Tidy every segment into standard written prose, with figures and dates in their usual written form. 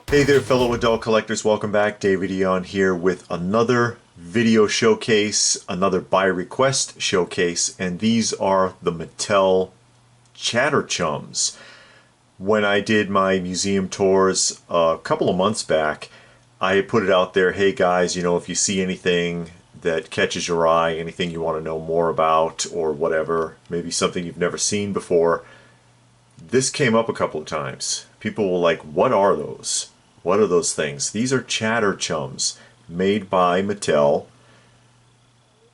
Hey there fellow adult collectors, welcome back. David Eon here with another video showcase, another by request showcase, and these are the Mattel Chatter Chums. When I did my museum tours a couple of months back, I put it out there, hey guys, if you see anything that catches your eye, anything you want to know more about or whatever, maybe something you've never seen before, this came up a couple of times. People were like, what are those? What are those things? These are Chatter Chums made by Mattel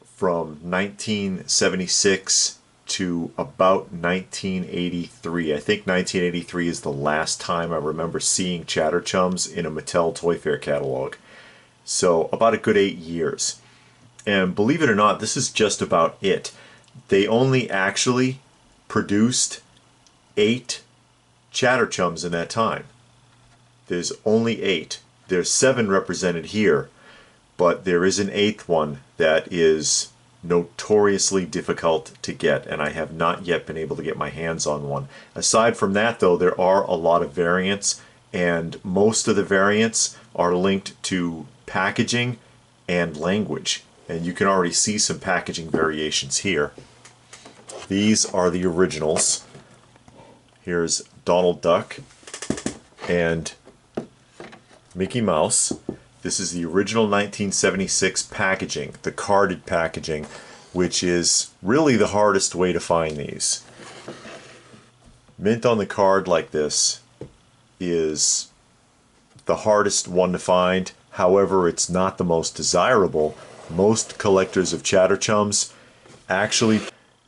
from 1976 to about 1983. I think 1983 is the last time I remember seeing Chatter Chums in a Mattel Toy Fair catalog. So about a good 8 years. And believe it or not, this is just about it. They only actually produced 8 Chatter Chums in that time. There's only 8. There's 7 represented here, but there is an 8th one that is notoriously difficult to get, and I have not yet been able to get my hands on one. Aside from that, though, there are a lot of variants, and most of the variants are linked to packaging and language, and you can already see some packaging variations here. These are the originals. Here's Donald Duck and Mickey Mouse. This is the original 1976 packaging, the carded packaging, which is really the hardest way to find these. Mint on the card like this is the hardest one to find. However, it's not the most desirable. Most collectors of Chatter Chums actually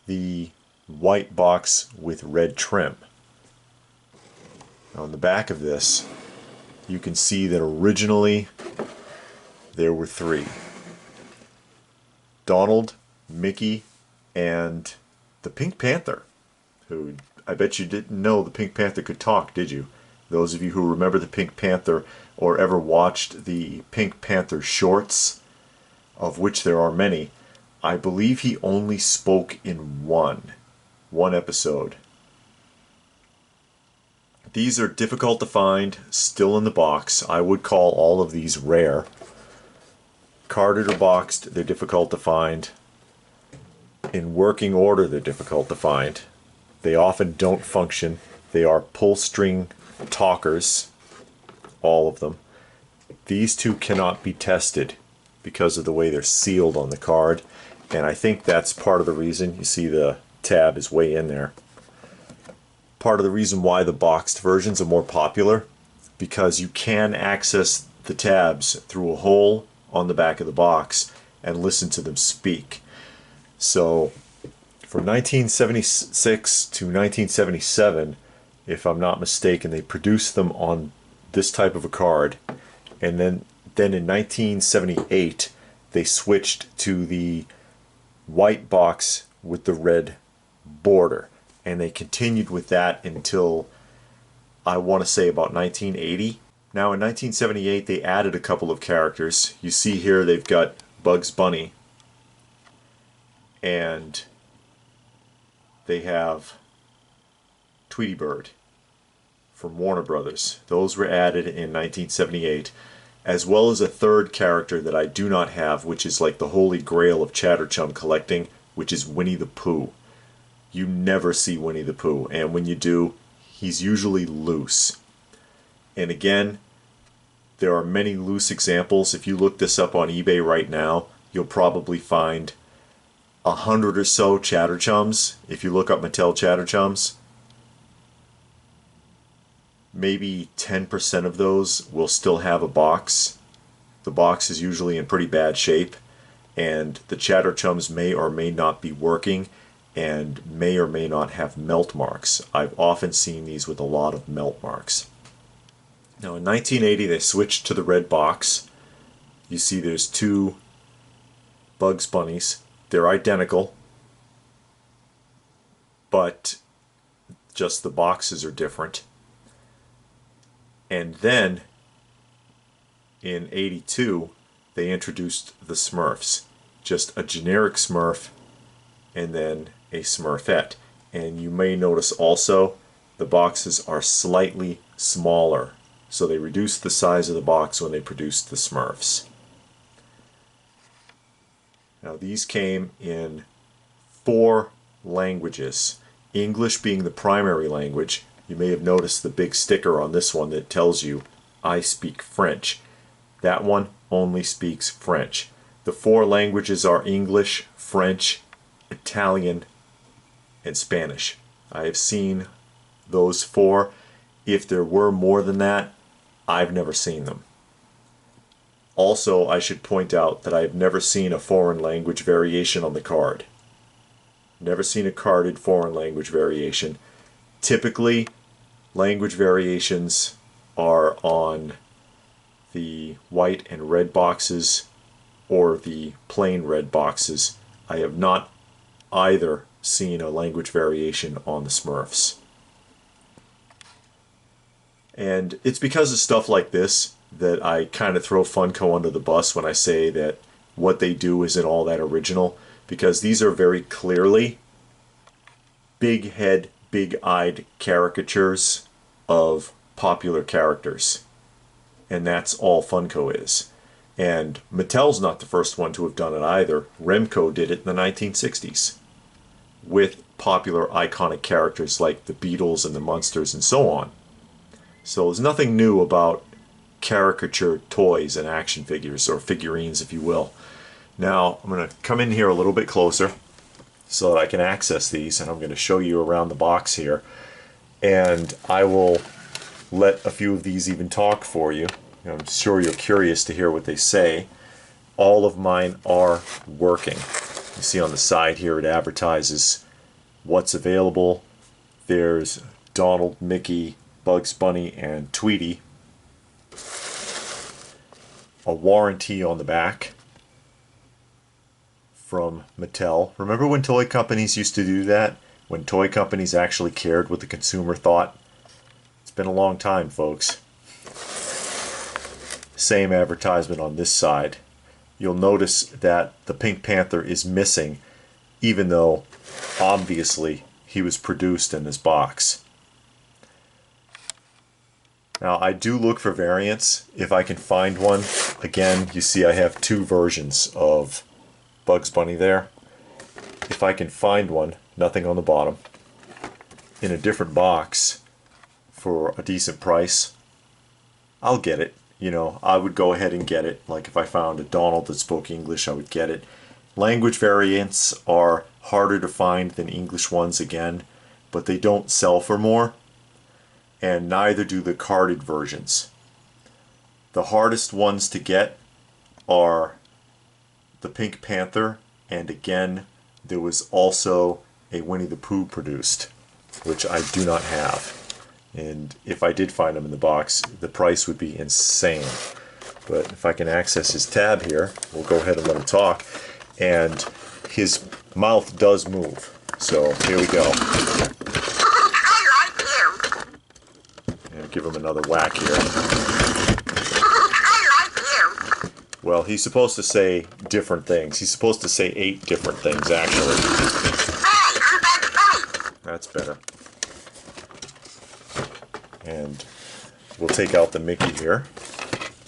the white box with red trim. On the back of this, you can see that originally there were 3. Donald, Mickey, and the Pink Panther, who I bet you didn't know the Pink Panther could talk, did you? Those of you who remember the Pink Panther or ever watched the Pink Panther shorts, of which there are many, I believe he only spoke in one episode. These are difficult to find, still in the box. I would call all of these rare. Carded or boxed, they're difficult to find. In working order, they're difficult to find. They often don't function. They are pull string talkers, all of them. These two cannot be tested because of the way they're sealed on the card, and I think that's part of the reason. You see the tab is way in there. Part of the reason why the boxed versions are more popular, because you can access the tabs through a hole on the back of the box and listen to them speak. So from 1976 to 1977, if I'm not mistaken, they produced them on this type of a card, and then in 1978 they switched to the white box with the red border. And they continued with that until, I want to say, about 1980. Now in 1978 they added a couple of characters. You see here they've got Bugs Bunny, and they have Tweety Bird from Warner Brothers. Those were added in 1978, as well as a third character that I do not have, which is like the holy grail of Chatter Chum collecting, which is Winnie the Pooh. You never see Winnie the Pooh, and when you do, he's usually loose. And again, there are many loose examples. If you look this up on eBay right now, you'll probably find 100 or so Chatter Chums. If you look up Mattel Chatter Chums, maybe 10% of those will still have a box. The box is usually in pretty bad shape, and the Chatter Chums may or may not be working, and may or may not have melt marks. I've often seen these with a lot of melt marks. Now in 1980 they switched to the red box. You see there's 2 Bugs Bunnies. They're identical, but just the boxes are different. And then in 82 they introduced the Smurfs. Just a generic Smurf and then a Smurfette. And you may notice also the boxes are slightly smaller. So they reduced the size of the box when they produced the Smurfs. Now these came in 4 languages. English being the primary language. You may have noticed the big sticker on this one that tells you, I speak French. That one only speaks French. The 4 languages are English, French, Italian, and Spanish. I have seen those 4. If there were more than that, I've never seen them. Also, I should point out that I have never seen a foreign language variation on the card. Never seen a carded foreign language variation. Typically, language variations are on the white and red boxes or the plain red boxes. I have not either seen a language variation on the Smurfs. And it's because of stuff like this that I kind of throw Funko under the bus when I say that what they do isn't all that original, because these are very clearly big head, big-eyed caricatures of popular characters. And that's all Funko is. And Mattel's not the first one to have done it either. Remco did it in the 1960s with popular iconic characters like the Beatles and the Munsters and so on. So there's nothing new about caricature toys and action figures, or figurines if you will. Now I'm going to come in here a little bit closer so that I can access these, and I'm going to show you around the box here, and I will let a few of these even talk for you. I'm sure you're curious to hear what they say. All of mine are working. You see on the side here it advertises what's available. There's Donald, Mickey, Bugs Bunny, and Tweety. A warranty on the back from Mattel. Remember when toy companies used to do that? When toy companies actually cared what the consumer thought? It's been a long time, folks. Same advertisement on this side. You'll notice that the Pink Panther is missing, even though obviously he was produced in this box. Now I do look for variants if I can find one. Again, you see I have 2 versions of Bugs Bunny there. If I can find one, nothing on the bottom, in a different box for a decent price, I'll get it. You know, I would go ahead and get it. Like if I found a Donald that spoke English, I would get it. Language variants are harder to find than English ones again, but they don't sell for more, and neither do the carded versions. The hardest ones to get are the Pink Panther, and again, there was also a Winnie the Pooh produced, which I do not have. And if I did find them in the box, the price would be insane. But if I can access his tab here, we'll go ahead and let him talk. And his mouth does move. So here we go. I like you. And give him another whack here. I like you. Well, he's supposed to say different things. He's supposed to say 8 different things, actually. Hey, that's right. That's better. And we'll take out the Mickey here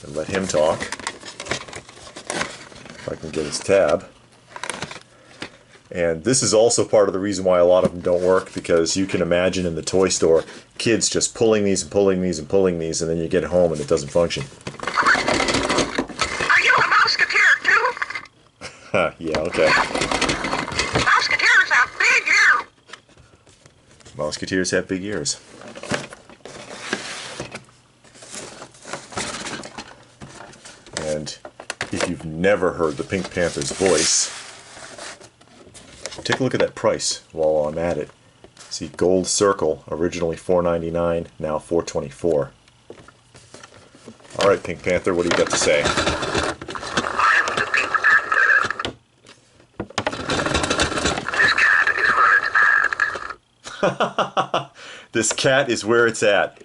and let him talk. If I can get his tab. And this is also part of the reason why a lot of them don't work, because you can imagine in the toy store kids just pulling these and pulling these and pulling these, and then you get home and it doesn't function. Are you a musketeer too? Yeah, okay. Musketeers have big ears. Musketeers have big ears. And if you've never heard the Pink Panther's voice, take a look at that price while I'm at it. See, Gold Circle, originally $4.99, now $4.24. All right, Pink Panther, what do you got to say? I'm the Pink Panther. This cat is where it's at. This cat is where it's at.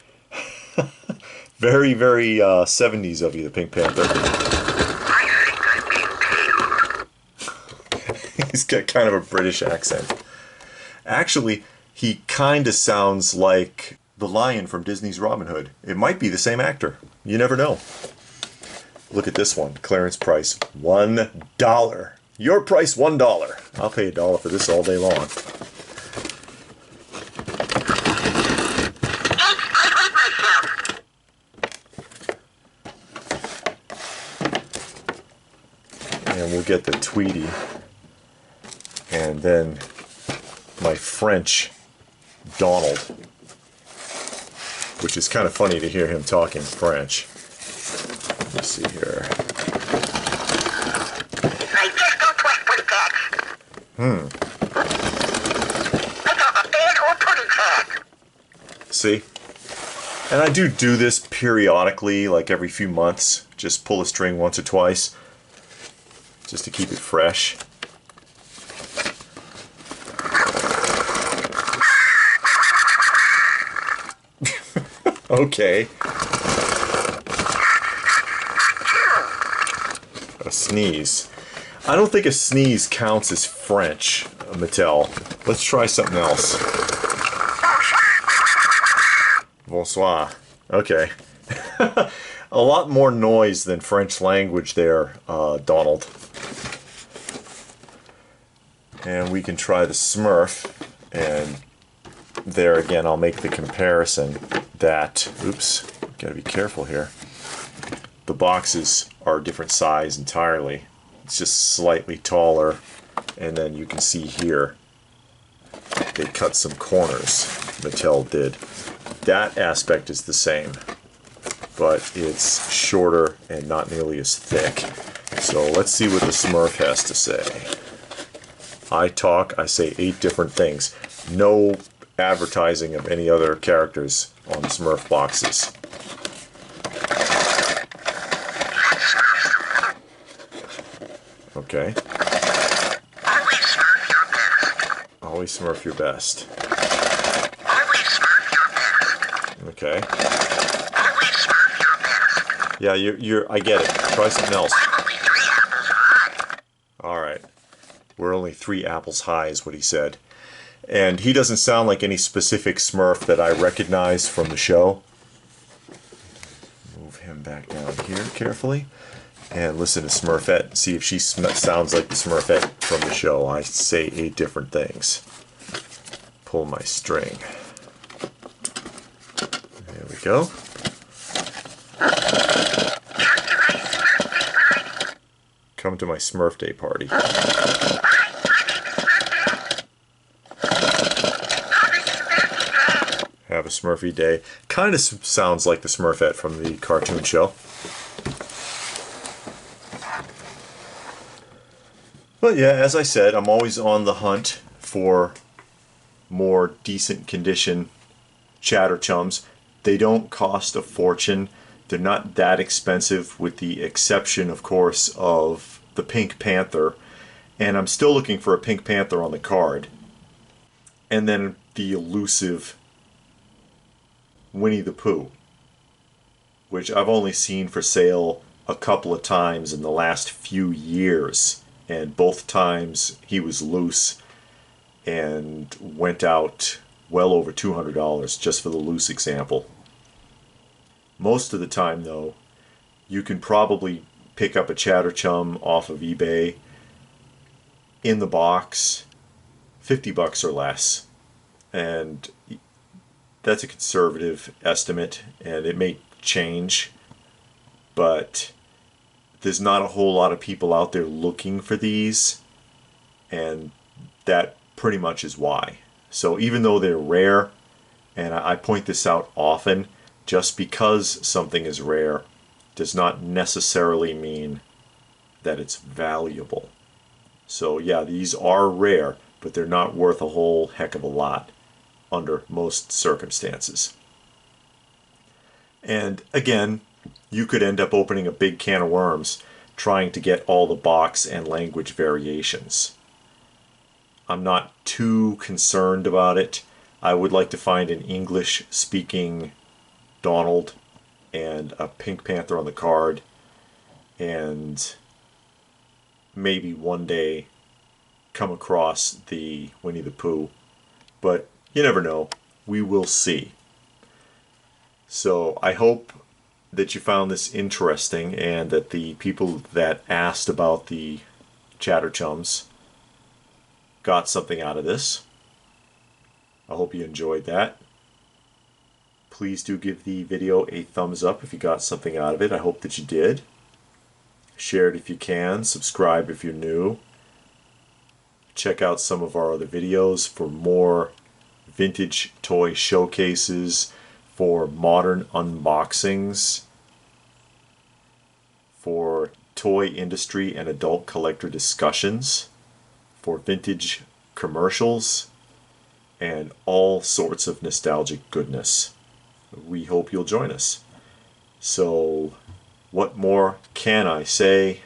Very, very 70s of you, the Pink Panther. I think I'm being paid. He's got kind of a British accent. Actually, he kind of sounds like the lion from Disney's Robin Hood. It might be the same actor. You never know. Look at this one. Clearance price, $1. Your price, $1. I'll pay $1 for this all day long. And we'll get the Tweety. And then my French Donald, which is kind of funny to hear him talking French. Let's see here. I just don't trust pudding cats. I got a bad old pudding cat. See? And I do this periodically, like every few months. Just pull a string once or twice, just to keep it fresh. Okay. A sneeze. I don't think a sneeze counts as French, Mattel. Let's try something else. Bonsoir. Okay. A lot more noise than French language there, Donald. And we can try the Smurf. And there again, I'll make the comparison that, oops, gotta be careful here. The boxes are a different size entirely. It's just slightly taller, and then you can see here they cut some corners. Mattel did. That aspect is the same, but it's shorter and not nearly as thick. So let's see what the Smurf has to say. I talk, I say 8 different things. No advertising of any other characters on Smurf boxes. Okay. Always Smurf your best. Always Smurf your best. Always Smurf your best. Okay. Always Smurf your best. Yeah, I get it. Try something else. I'm only 3 apples high. Alright. We're only 3 apples high is what he said. And he doesn't sound like any specific Smurf that I recognize from the show. Move him back down here carefully. And listen to Smurfette. See if she sounds like the Smurfette from the show. I say 8 different things. Pull my string. There we go. Come to my Smurf Day party. Have a Smurfy day. Kind of sounds like the Smurfette from the cartoon show. But yeah, as I said, I'm always on the hunt for more decent condition Chatter Chums. They don't cost a fortune. They're not that expensive, with the exception, of course, of the Pink Panther. And I'm still looking for a Pink Panther on the card. And then the Elusive Winnie the Pooh, which I've only seen for sale a couple of times in the last few years. And both times he was loose and went out well over $200 just for the loose example. Most of the time, though, you can probably pick up a Chatter Chum off of eBay in the box, $50 or less. And that's a conservative estimate, and it may change, but there's not a whole lot of people out there looking for these, and that pretty much is why. So even though they're rare, and I point this out often, just because something is rare does not necessarily mean that it's valuable. So yeah, these are rare, but they're not worth a whole heck of a lot under most circumstances. And again, you could end up opening a big can of worms trying to get all the box and language variations. I'm not too concerned about it. I would like to find an English-speaking Donald and a Pink Panther on the card, and maybe one day come across the Winnie the Pooh. But you never know. We will see. So I hope that you found this interesting and that the people that asked about the Chatter Chums got something out of this. I hope you enjoyed that. Please do give the video a thumbs up if you got something out of it. I hope that you did. Share it if you can. Subscribe if you're new. Check out some of our other videos for more vintage toy showcases, for modern unboxings, for toy industry and adult collector discussions, for vintage commercials, and all sorts of nostalgic goodness. We hope you'll join us. So, what more can I say?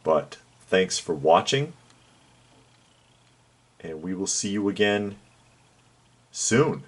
But thanks for watching, and we will see you again soon.